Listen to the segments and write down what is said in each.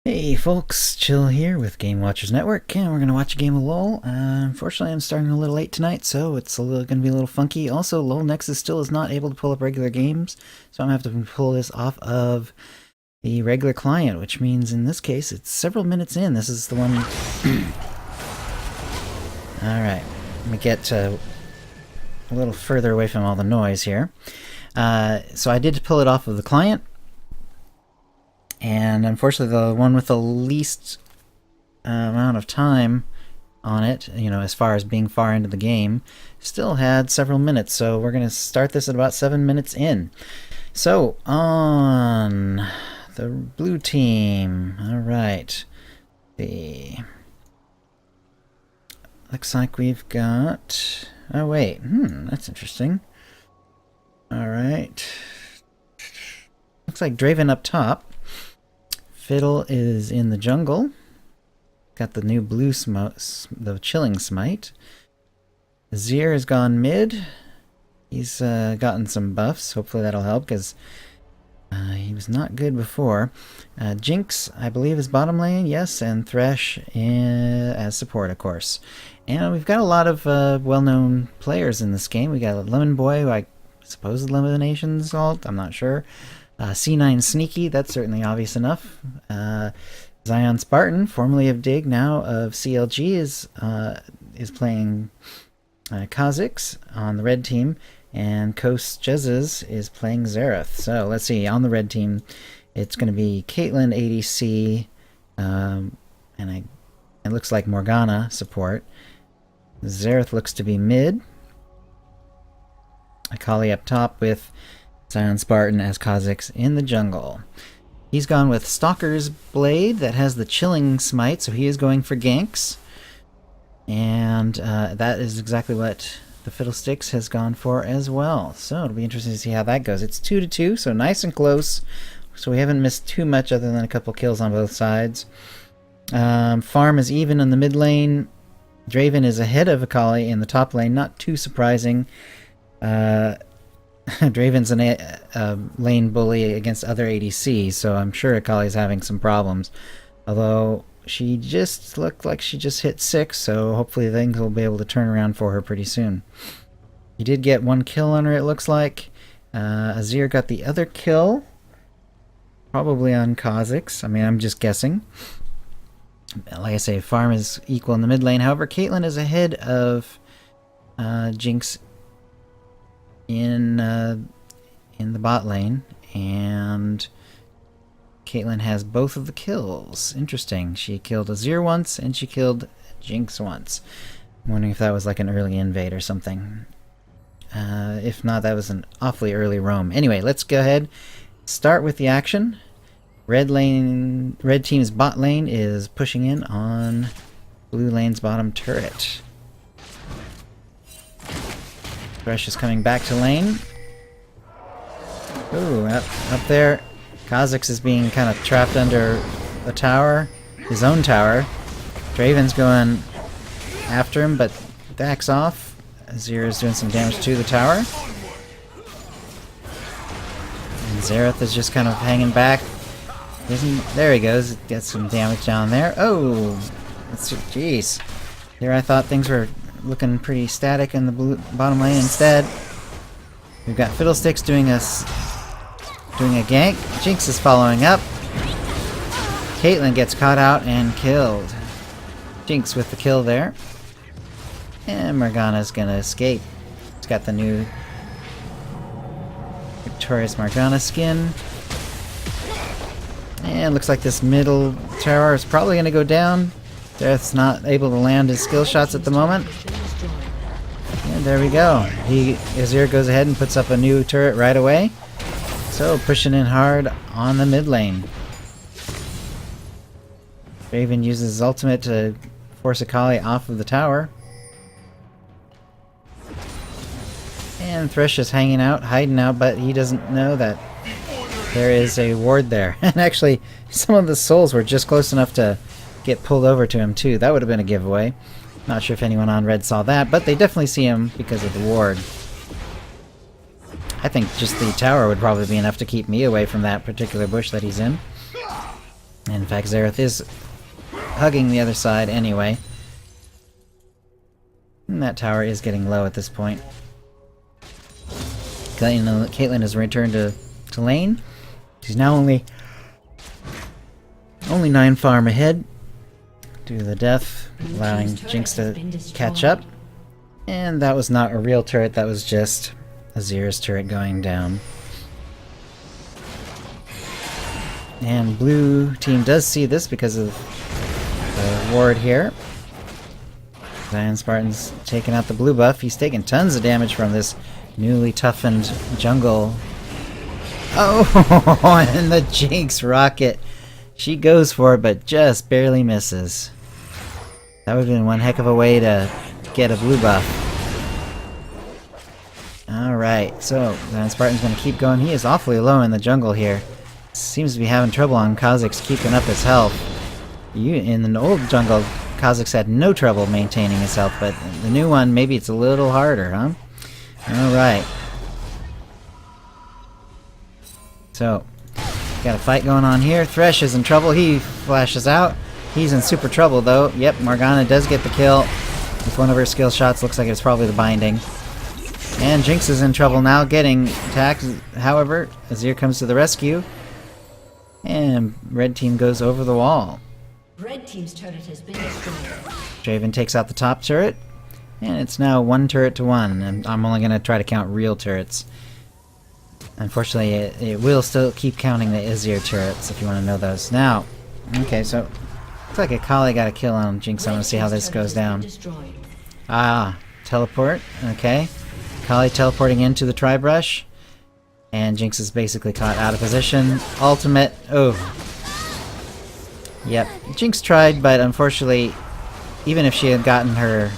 Hey folks, Chill here with Game Watchers Network, and we're going to watch a game of LoL. Unfortunately, I'm starting a little late tonight, so it's going to be a little funky. Also, LoL Nexus still is not able to pull up regular games, so I'm going to have to pull this off of the regular client, which means in this case, it's several minutes in. This is the one... Alright, let me get a little further away from all the noise here. So I did pull it off of the client. And unfortunately, the one with the least amount of time on it, as far as being far into the game, still had several minutes. So we're going to start this at about 7 minutes in. So, on the blue team. Alright. Looks like we've got... Oh, wait. That's interesting. Alright. Looks like Draven up top. Fiddle is in the jungle. Got the new blue the chilling smite. Azir has gone mid. He's gotten some buffs. Hopefully that'll help, because he was not good before. Jinx, I believe, is bottom lane, yes, and Thresh as support, of course. And we've got a lot of well-known players in this game. We got Lemon Boy, who I suppose is Elimination's alt, I'm not sure. C9 Sneaky, that's certainly obvious enough. Zion Spartan, formerly of Dig, now of CLG, is playing Khazix on the red team, and Coast Jezzes is playing Xerath. So let's see, on the red team, it's going to be Caitlyn ADC, and it looks like Morgana support. Xerath looks to be mid. Akali up top with Zion Spartan as Khazix in the jungle. He's gone with Stalker's Blade that has the chilling smite, so he is going for ganks. And that is exactly what the Fiddlesticks has gone for as well. So it'll be interesting to see how that goes. It's 2-2, so nice and close. So we haven't missed too much other than a couple kills on both sides. Farm is even in the mid lane. Draven is ahead of Akali in the top lane, not too surprising. Draven's a lane bully against other ADCs, so I'm sure Akali's having some problems. Although she just looked like she just hit 6, so hopefully things will be able to turn around for her pretty soon. He did get 1 kill on her, it looks like. Azir got the other kill, probably on Khazix. I mean, I'm just guessing. Like I say, farm is equal in the mid lane. However, Caitlyn is ahead of Jinx in the bot lane, and Caitlyn has both of the kills. Interesting. She killed Azir once, and she killed Jinx once. I'm wondering if that was like an early invade or something. If not, that was an awfully early roam. Anyway, let's go ahead, start with the action. Red team's bot lane is pushing in on blue lane's bottom turret. Thresh is coming back to lane. Ooh, up there. Khazix is being kind of trapped under the tower, his own tower. Draven's going after him, but backs off. Azir is doing some damage to the tower. And Xerath is just kind of hanging back. There he goes. Gets some damage down there. Oh! Jeez. Here I thought things were looking pretty static in the bottom lane. Instead, we've got Fiddlesticks doing a gank. Jinx is following up. Caitlyn gets caught out and killed. Jinx with the kill there. And Morgana's gonna escape. It's got the new Victorious Morgana skin. And looks like this middle tower is probably gonna go down. Xerath's not able to land his skill shots at the moment. And there we go. Azir goes ahead and puts up a new turret right away. So pushing in hard on the mid lane. Draven uses his ultimate to force Akali off of the tower. And Thresh is hiding out, but he doesn't know that there is a ward there. And actually, some of the souls were just close enough to get pulled over to him too. That would have been a giveaway. Not sure if anyone on red saw that, but they definitely see him because of the ward. I think just the tower would probably be enough to keep me away from that particular bush that he's in. In fact, Xerath is hugging the other side anyway. And that tower is getting low at this point. Caitlyn has returned to lane. She's now only 9 farm ahead due to the death, allowing Jinx to catch up. And that was not a real turret, that was just Azir's turret going down. And blue team does see this because of the ward here. Zion Spartan's taking out the blue buff. He's taking tons of damage from this newly toughened jungle. Oh, and the Jinx rocket. She goes for it, but just barely misses. That would have been one heck of a way to get a blue buff. Alright, so Zion Spartan's going to keep going. He is awfully low in the jungle here. Seems to be having trouble on Khazix keeping up his health. In the old jungle, Khazix had no trouble maintaining his health, but the new one, maybe it's a little harder, huh? Alright. So, got a fight going on here. Thresh is in trouble. He flashes out. He's in super trouble, though. Yep, Morgana does get the kill with one of her skill shots. Looks like it's probably the binding. And Jinx is in trouble now, getting attacked. However, Azir comes to the rescue. And red team goes over the wall. Red team's turret has been destroyed. Draven takes out the top turret. And it's now 1 turret to 1. And I'm only going to try to count real turrets. Unfortunately, it will still keep counting the Azir turrets, if you want to know those. Now, okay, so looks like Akali got a kill on Jinx. I want to see how this goes down. Ah, teleport. Okay. Akali teleporting into the tri-brush. And Jinx is basically caught out of position. Ultimate. Oh. Yep. Jinx tried, but unfortunately, even if she had gotten her...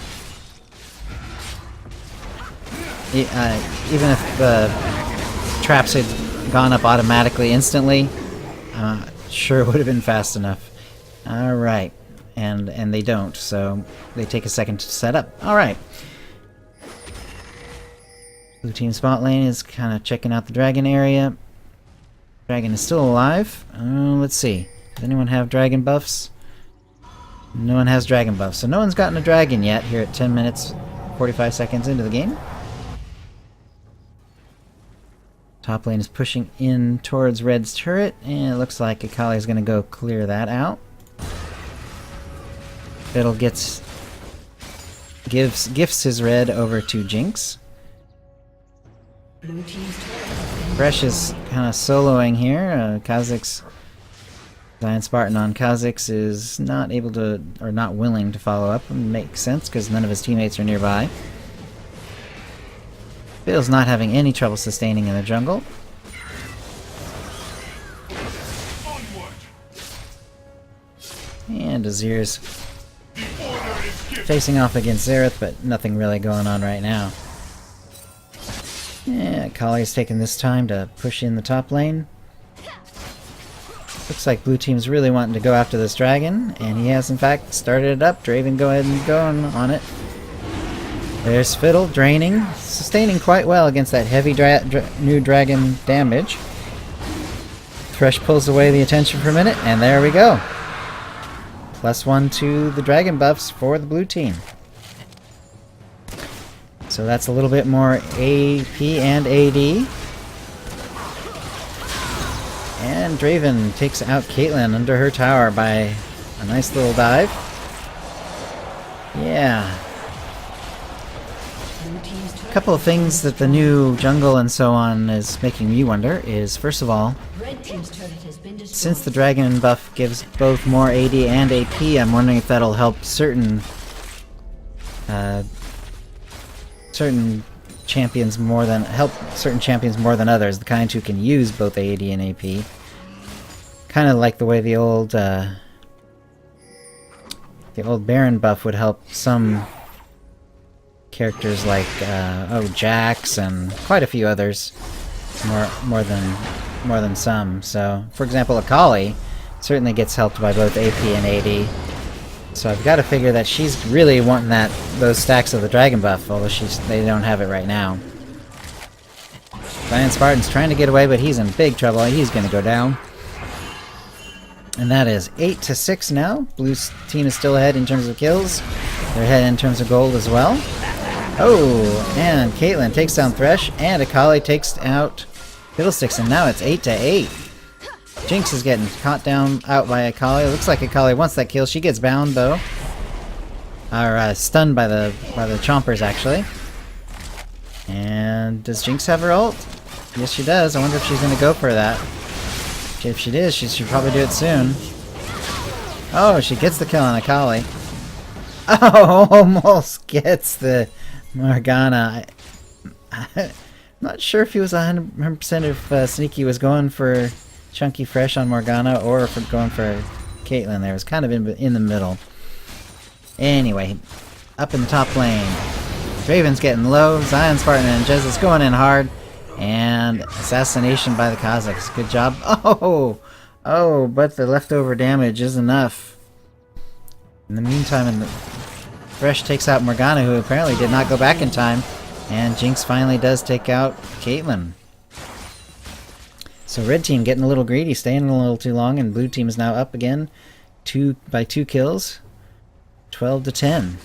even if the traps had gone up automatically instantly, sure it would have been fast enough. Alright. And they don't, so they take a second to set up. Alright. Blue team spot lane is kind of checking out the dragon area. Dragon is still alive. Let's see. Does anyone have dragon buffs? No one has dragon buffs, so no one's gotten a dragon yet here at 10 minutes, 45 seconds into the game. Top lane is pushing in towards Red's turret, and it looks like Akali is going to go clear that out. Fiddle gifts his red over to Jinx. Fresh is kind of soloing here. Khazix, Zion Spartan on Khazix is not able to, or not willing to follow up. It makes sense because none of his teammates are nearby. Fiddle's not having any trouble sustaining in the jungle. And Azir's facing off against Xerath, but nothing really going on right now. Yeah, Akali's taking this time to push in the top lane. Looks like blue team's really wanting to go after this dragon, and he has in fact started it up. Draven, go ahead and go on it. There's Fiddle, draining, sustaining quite well against that heavy new dragon damage. Thresh pulls away the attention for a minute, and there we go. +1 to the dragon buffs for the blue team. So that's a little bit more AP and AD. And Draven takes out Caitlyn under her tower by a nice little dive. Yeah. A couple of things that the new jungle and so on is making me wonder is, first of all, since the dragon buff gives both more AD and AP, I'm wondering if that'll help certain champions more than others, the kind who can use both AD and AP. Kind of like the way the old Baron buff would help some characters like Jax and quite a few others more than some. So, for example, Akali certainly gets helped by both AP and AD. So I've got to figure that she's really wanting those stacks of the dragon buff, although they don't have it right now. Zion Spartan's trying to get away, but he's in big trouble. He's going to go down. And that is 8-6 now. Blue team is still ahead in terms of kills. They're ahead in terms of gold as well. Oh, and Caitlyn takes down Thresh, and Akali takes out Fiddlesticks, and now it's 8-8. Jinx is getting caught down out by Akali. Looks like Akali wants that kill. She gets bound though. Or stunned by the chompers actually. And does Jinx have her ult? Yes, she does. I wonder if she's gonna go for that. If she does, she should probably do it soon. Oh, she gets the kill on Akali. Oh, almost gets the Morgana. I'm not sure if he was 100% if Sneaky was going for Chunky Fresh on Morgana or if going for Caitlyn there. It was kind of in the middle. Anyway, up in the top lane. Draven's getting low. Zion, Spartan, and Jez is going in hard. And assassination by the Khazix. Good job. Oh, but the leftover damage is enough. In the meantime, Thresh takes out Morgana, who apparently did not go back in time. And Jinx finally does take out Caitlyn. So red team getting a little greedy, staying a little too long, and blue team is now up again by 2 kills. 12-10.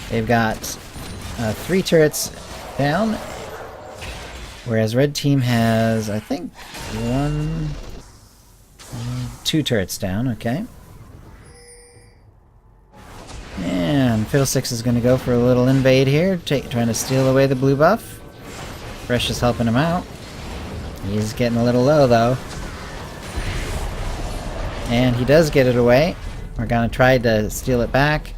They've got 3 turrets down, whereas red team has, I think, 2 turrets down. Okay. And Fiddlesticks is going to go for a little invade here, trying to steal away the blue buff. Fresh is helping him out. He's getting a little low though. And he does get it away. Morgana tried to steal it back.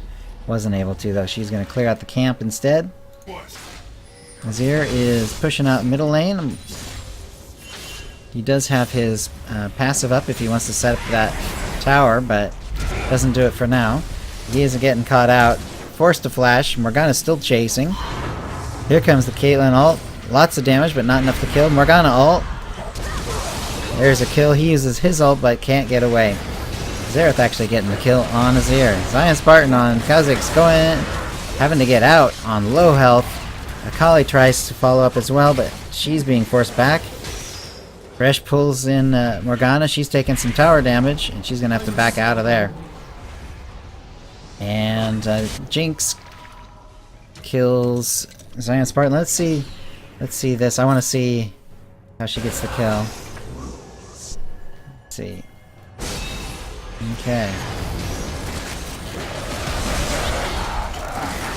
Wasn't able to though. She's going to clear out the camp instead. Azir is pushing out middle lane. He does have his passive up if he wants to set up that tower, but doesn't do it for now. He isn't getting caught out. Forced to flash. Morgana's still chasing. Here comes the Caitlyn ult. Lots of damage, but not enough to kill. Morgana ult. There's a kill. He uses his ult, but can't get away. Xerath actually getting the kill on Azir. Zion Spartan on Khazix going, having to get out on low health. Akali tries to follow up as well, but she's being forced back. Fresh pulls in Morgana. She's taking some tower damage, and she's going to have to back out of there. And Jinx kills Zion Spartan. Let's see this. I want to see how she gets the kill. Let's see. Okay.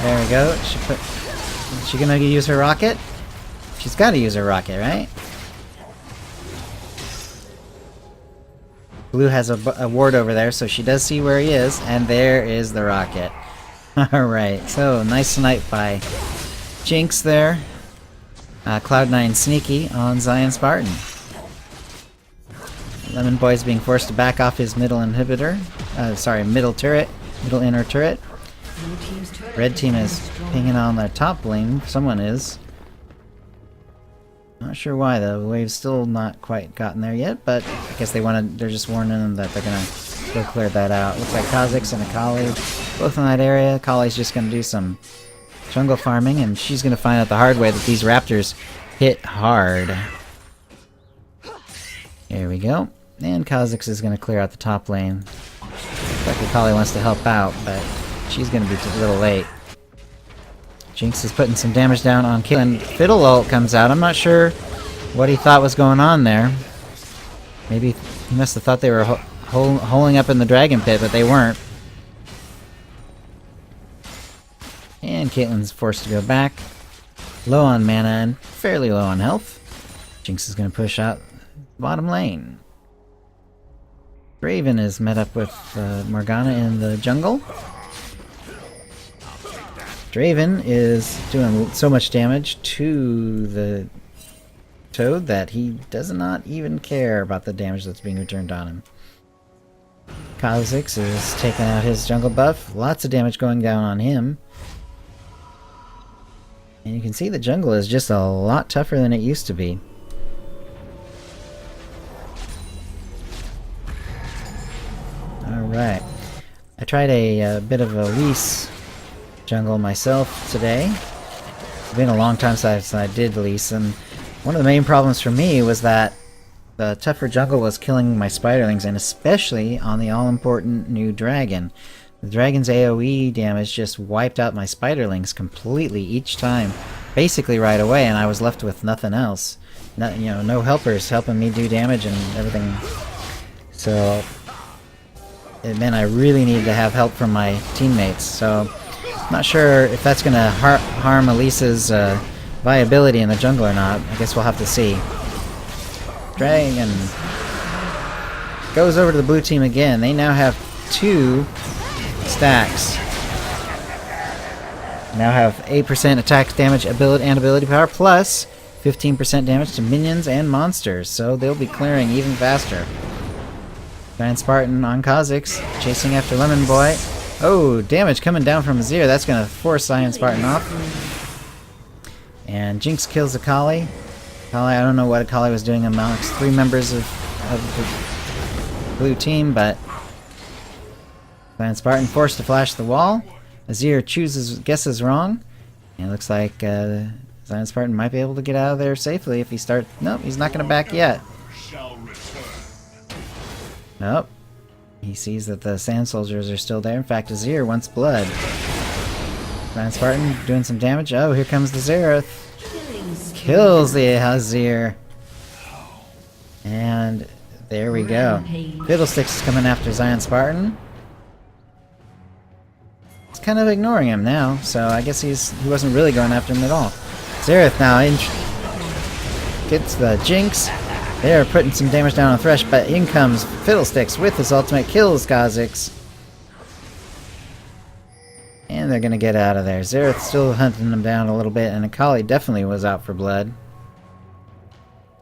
There we go. Is she gonna use her rocket? She's got to use her rocket, right? Blue has a ward over there, so she does see where he is, and there is the rocket. Alright, so nice snipe by Jinx there. Cloud9 sneaky on Zion Spartan. Lemon Boy's being forced to back off his middle inhibitor. Middle turret. Middle inner turret. Red team is pinging on their top lane. Someone is. Not sure why though. The wave's still not quite gotten there yet, but I guess they're just warning them that they're gonna go clear that out. Looks like Khazix and Akali both in that area. Akali's just gonna do some jungle farming, and she's gonna find out the hard way that these raptors hit hard. There we go. And Khazix is gonna clear out the top lane. Looks like Akali wants to help out, but she's gonna be a little late. Jinx is putting some damage down on Caitlyn. Fiddle ult comes out. I'm not sure what he thought was going on there. Maybe he must have thought they were holing up in the dragon pit, but they weren't. And Caitlyn's forced to go back. Low on mana and fairly low on health. Jinx is going to push out bottom lane. Draven is met up with Morgana in the jungle. Draven is doing so much damage to the Toad that he does not even care about the damage that's being returned on him. Khazix is taking out his jungle buff. Lots of damage going down on him. And you can see the jungle is just a lot tougher than it used to be. Alright. I tried a bit of a Lease jungle myself today. It's been a long time since I did Lease, and one of the main problems for me was that the tougher jungle was killing my spiderlings, and especially on the all-important new dragon. The dragon's AoE damage just wiped out my spiderlings completely each time, basically right away, and I was left with nothing else. No, you know, no helpers helping me do damage and everything. So it meant I really needed to have help from my teammates. So I'm not sure if that's going to harm Elisa's viability in the jungle or not. I guess we'll have to see. Dragon goes over to the blue team again. They now have 2 stacks. Now have 8% attack damage and ability power, plus 15% damage to minions and monsters, so they'll be clearing even faster. Giant Spartan on Khazix, chasing after Lemon Boy. Oh, damage coming down from Azir. That's going to force Giant Spartan off. And Jinx kills Akali. Akali, I don't know what Akali was doing amongst 3 members of the blue team, but Giant Spartan forced to flash the wall. Azir guesses wrong. And it looks like Giant Spartan might be able to get out of there safely if he starts. Nope, he's not going to back yet. Nope. He sees that the Sand Soldiers are still there. In fact, Azir wants blood. Giant Spartan doing some damage. Oh, here comes the Xerath. Kills the Azir. And there we go. Fiddlesticks is coming after Giant Spartan. He's kind of ignoring him now, so I guess he wasn't really going after him at all. Xerath now gets the Jinx. They're putting some damage down on Thresh, but in comes Fiddlesticks with his ultimate, kills Khazix. And they're gonna get out of there. Xerath's still hunting them down a little bit, and Akali definitely was out for blood.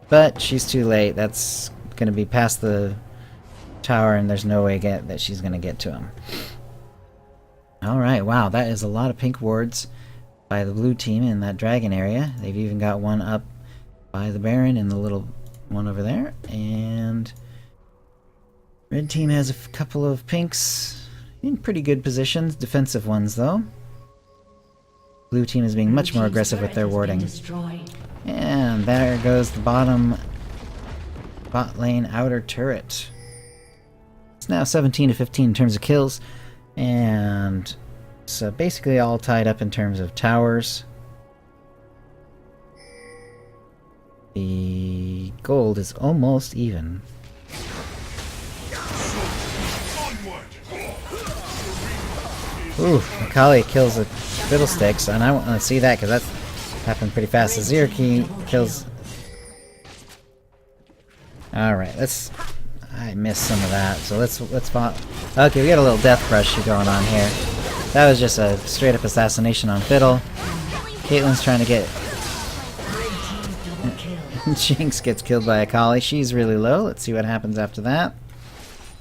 But she's too late. That's gonna be past the tower, and there's no way that she's gonna get to him. Alright, wow, that is a lot of pink wards by the blue team in that dragon area. They've even got one up by the Baron in the little one over there. And red team has a couple of pinks in pretty good positions, defensive ones though. Blue team is being much more aggressive with their warding. And there goes the bot lane outer turret. It's now 17 to 15 in terms of kills. And so basically all tied up in terms of towers. The gold is almost even. Ooh, Akali kills the Fiddlesticks, and I want to see that because that happened pretty fast. Azir kills. Alright, I missed some of that, so let's spot. Okay, we got a little death rush going on here. That was just a straight up assassination on Fiddle. Caitlyn's trying to get. Jinx gets killed by Akali. She's really low. Let's see what happens after that.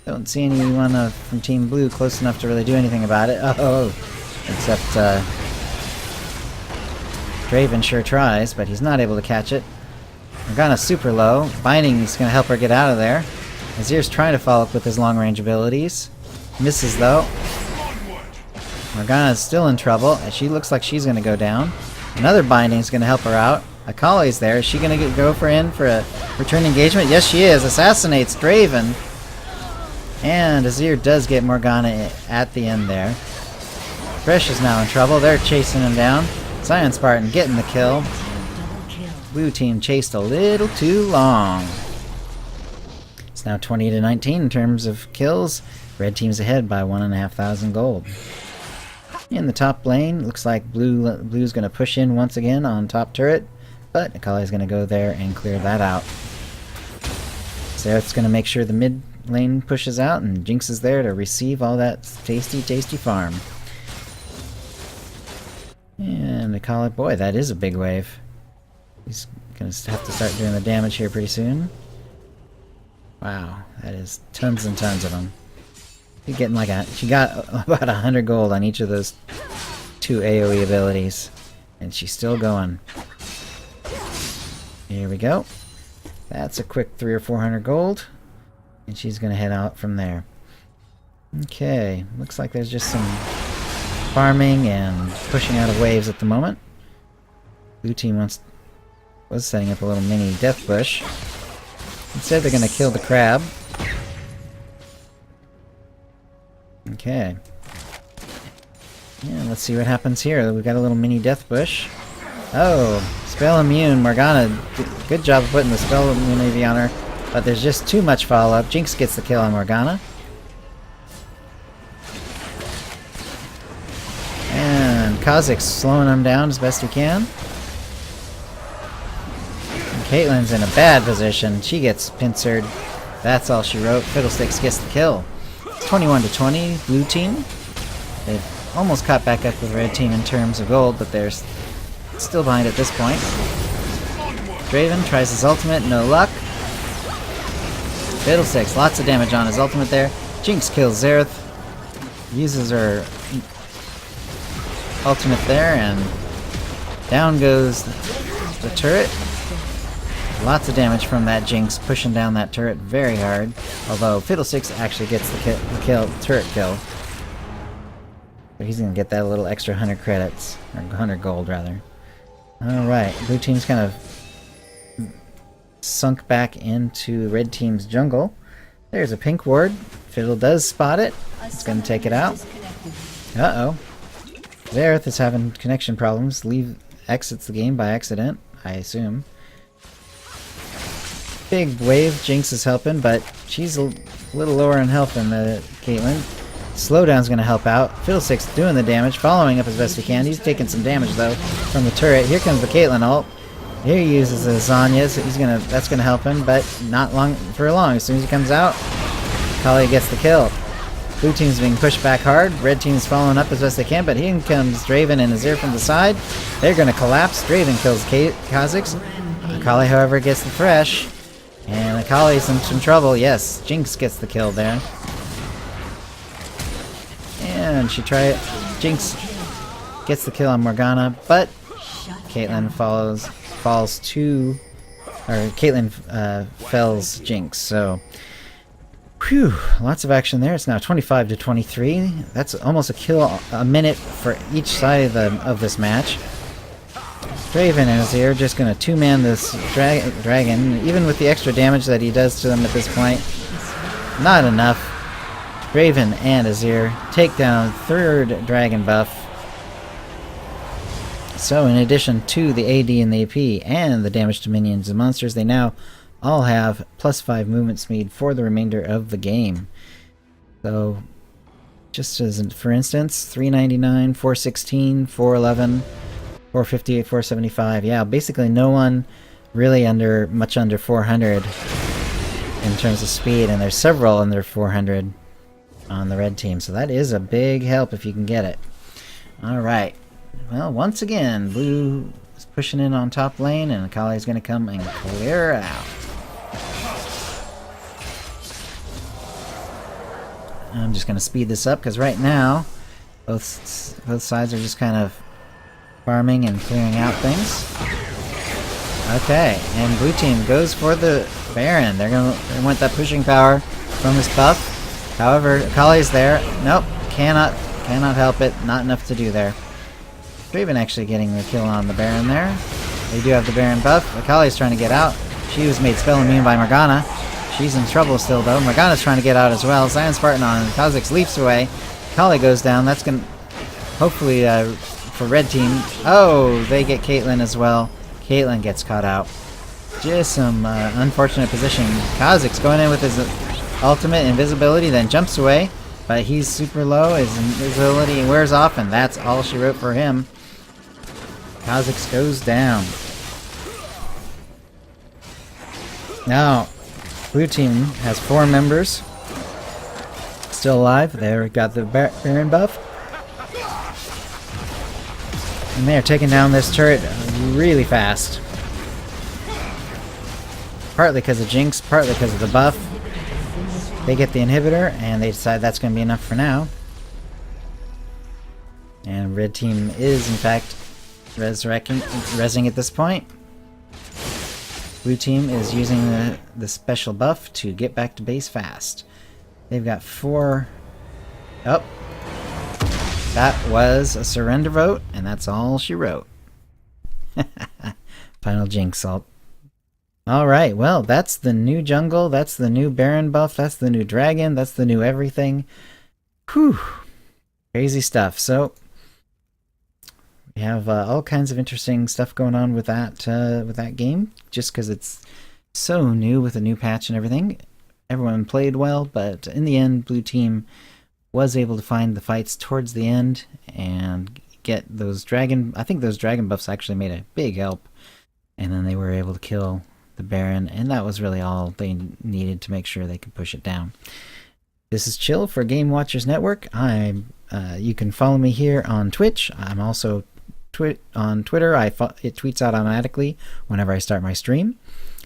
Don't see anyone from Team Blue close enough to really do anything about it. Oh, except Draven sure tries, but he's not able to catch it. Morgana's super low. Binding is going to help her get out of there. Azir's trying to follow up with his long-range abilities. Misses though. Morgana's still in trouble. She looks like she's going to go down. Another binding is going to help her out. Akali's there. Is she going to go for a return engagement? Yes, she is. Assassinates Draven. And Azir does get Morgana at the end there. Thresh is now in trouble. They're chasing him down. Giant Spartan getting the kill. Blue team chased a little too long. It's now 20 to 19 in terms of kills. Red team's ahead by 1,500 gold. In the top lane, looks like Blue's going to push in once again on top turret, but Akali's going to go there and clear that out. Xerath's going to make sure the mid lane pushes out, and Jinx is there to receive all that tasty, tasty farm. And Akali, boy, that is a big wave. He's going to have to start doing the damage here pretty soon. Wow, that is tons and tons of them. She's getting she got about 100 gold on each of those 2 AoE abilities. And she's still going. Here we go. That's a quick 300 or 400 gold. And she's going to head out from there. Okay, looks like there's just some farming and pushing out of waves at the moment. Blue team was setting up a little mini death bush. Instead, they're gonna kill the crab. Okay. Yeah, let's see what happens here. We've got a little mini death bush. Oh, spell immune. Morgana, good job of putting the spell immunity on her. But there's just too much follow-up. Jinx gets the kill on Morgana. And Khazix slowing him down as best he can. And Caitlyn's in a bad position. She gets pincered. That's all she wrote. Fiddlesticks gets the kill. It's 21-20, blue team. They've almost caught back up with red team in terms of gold, but they're still behind at this point. Draven tries his ultimate, no luck. Fiddlesticks, lots of damage on his ultimate there. Jinx kills Xerath. Uses her ultimate there, and down goes the turret. Lots of damage from that Jinx, pushing down that turret very hard. Although Fiddlesticks actually gets the turret kill. But he's gonna get that little extra 100 credits, or 100 gold rather. Alright, blue team's kind of sunk back into red team's jungle. There's a pink ward. Fiddle does spot it. It's gonna take it out. Uh-oh. Xerath is having connection problems. Exits the game by accident, I assume. Big wave. Jinx is helping, but she's a little lower in health than the Caitlyn. Slowdown's gonna help out. Fiddlesticks doing the damage, following up as best he can. He's taking some damage though from the turret. Here comes the Caitlyn ult. Here he uses the Zanya's. That's gonna help him, but not long for long. As soon as he comes out, Kali gets the kill. Blue team's being pushed back hard. Red team's following up as best they can, but here comes Draven and Azir from the side. They're gonna collapse. Draven kills Khazix. Kali, however, gets the thresh. And Akali's in some trouble. Yes, Jinx gets the kill there. And Jinx gets the kill on Morgana, but Caitlyn fells Jinx. So, whew, lots of action there. It's now 25-23. That's almost a kill a minute for each side of this match. Draven and Azir just gonna two-man this dragon, even with the extra damage that he does to them at this point. Not enough. Draven and Azir take down third dragon buff. So in addition to the AD and the AP and the damage to minions and monsters, they now all have +5 movement speed for the remainder of the game. So just as for instance, 399, 416, 411, 458, 475. Yeah, basically no one really much under 400 in terms of speed, and there's several under 400 on the red team, so that is a big help if you can get it. Alright, well, once again, blue is pushing in on top lane, and Akali's going to come and clear it out. I'm just going to speed this up, because right now, both sides are just kind of farming and clearing out things. Okay, and blue team goes for the Baron. They want that pushing power from this buff. However, Akali's there. Nope, cannot help it. Not enough to do there. Draven actually getting the kill on the Baron there. They do have the Baron buff. Akali's trying to get out. She was made spell immune by Morgana. She's in trouble still though. Morgana's trying to get out as well. Zion Spartan on Khazix leaps away. Akali goes down. That's gonna hopefully for red team. Oh, they get Caitlyn as well. Caitlyn gets caught out. Just some unfortunate position. Khazix going in with his ultimate invisibility, then jumps away, but he's super low. His invisibility wears off, and that's all she wrote for him. Khazix goes down. Now, blue team has 4 members still alive. They've got the Baron buff. And they're taking down this turret really fast. Partly because of Jinx, partly because of the buff. They get the inhibitor, and they decide that's going to be enough for now. And red team is, in fact, rezzing at this point. Blue team is using the special buff to get back to base fast. They've got 4... Oh. That was a surrender vote, and that's all she wrote. Final Jinx ult. Alright, well, that's the new jungle, that's the new Baron buff, that's the new dragon, that's the new everything. Whew. Crazy stuff. So, we have all kinds of interesting stuff going on with that game, just because it's so new with a new patch and everything. Everyone played well, but in the end, Blue Team was able to find the fights towards the end and get those dragon. I think those dragon buffs actually made a big help, and then they were able to kill the Baron, and that was really all they needed to make sure they could push it down. This is Chill for Game Watchers Network. You can follow me here on Twitch. I'm also on Twitter. It tweets out automatically whenever I start my stream.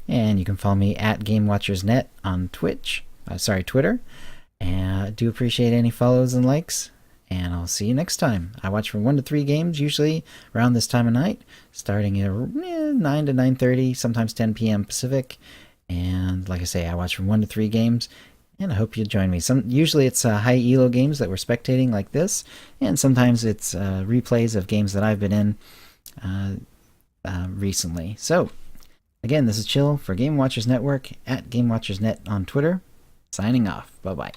And you can follow me at GameWatchersNet on Twitter. And I do appreciate any follows and likes. And I'll see you next time. I watch from 1 to 3 games, usually around this time of night, starting at 9 to 9:30, sometimes 10 p.m. Pacific. And like I say, I watch from 1 to 3 games, and I hope you'll join me. Usually it's high-elo games that we're spectating like this, and sometimes it's replays of games that I've been in recently. So, again, this is Chill for Game Watchers Network at GameWatchersNet on Twitter. Signing off. Bye-bye.